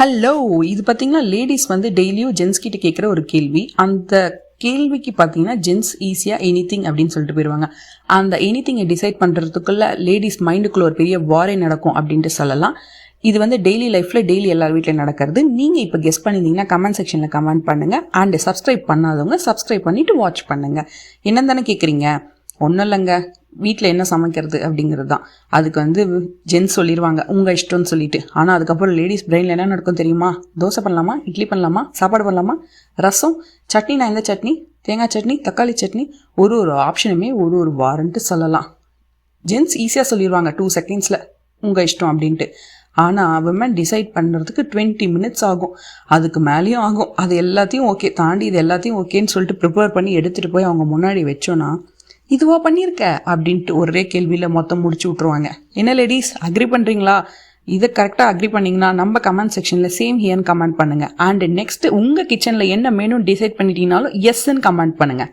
Hello, இது பார்த்தீங்கன்னா ladies வந்து டெய்லியும் ஜென்ஸ் கிட்ட கேட்குற ஒரு கேள்வி. அந்த கேள்விக்கு பார்த்தீங்கன்னா ஜென்ஸ் ஈஸியாக எனிதிங் அப்படின்னு சொல்லிட்டு போயிடுவாங்க. அந்த எனிதிங்கை டிசைட் பண்ணுறதுக்குள்ள லேடிஸ் மைண்டுக்குள்ள ஒரு பெரிய வாரே நடக்கும் அப்படின்ட்டு சொல்லலாம். இது வந்து டெய்லி லைஃப்பில் டெய்லி எல்லார் வீட்டில் நடக்கிறது. நீங்கள் இப்போ கெஸ் பண்ணியிருந்தீங்கன்னா கமெண்ட் செக்ஷனில் கமெண்ட் பண்ணுங்கள். அண்ட் சப்ஸ்கிரைப் பண்ணாதவங்க சப்ஸ்கிரைப் பண்ணிவிட்டு வாட்ச் பண்ணுங்கள். என்னன்னு தானே கேட்குறீங்க? ஒன்றும் இல்லைங்க, வீட்டில் என்ன சமைக்கிறது அப்படிங்கிறது தான். அதுக்கு வந்து ஜென்ஸ் சொல்லிடுவாங்க உங்கள் இஷ்டம்னு சொல்லிட்டு. ஆனால் அதுக்கப்புறம் லேடிஸ் பிரெயினில் என்ன நடக்கும் தெரியுமா? தோசை பண்ணலாமா, இட்லி பண்ணலாமா, சாப்பாடு பண்ணலாமா, ரசம், சட்னி, நான் எந்த சட்னி, தேங்காய் சட்னி, தக்காளி சட்னி, ஒரு ஆப்ஷனுமே ஒரு வாரன்ட்டு சொல்லலாம். ஜென்ஸ் ஈஸியாக சொல்லிடுவாங்க 2 செகண்ட்ஸில் உங்கள் இஷ்டம் அப்படின்ட்டு. ஆனால் விமன் டிசைட் பண்ணுறதுக்கு 20 மினிட்ஸ் ஆகும், அதுக்கு மேலேயும் ஆகும். அது எல்லாத்தையும் ஓகே தாண்டி இது எல்லாத்தையும் ஓகேன்னு சொல்லிட்டு ப்ரிப்பேர் பண்ணி எடுத்துகிட்டு போய் அவங்க முன்னாடி வச்சோன்னா இதுவா பண்ணியிருக்க அப்படின்ட்டு ஒரே கேள்வியில் மொத்தம் முடிச்சு விட்ருவாங்க. என்ன லேடிஸ், அக்ரி பண்ணுறீங்களா? இதை கரெக்டாக அக்ரி பண்ணிங்கன்னா நம்ம கமெண்ட் செக்ஷனில் சேம் ஹியர்னு கமெண்ட் பண்ணுங்கள். அண்ட் நெக்ஸ்ட் உங்கள் கிச்சனில் என்ன மெனு டிசைட் பண்ணிட்டீங்கனாலும் எஸ்ன்னு கமெண்ட் பண்ணுங்கள்.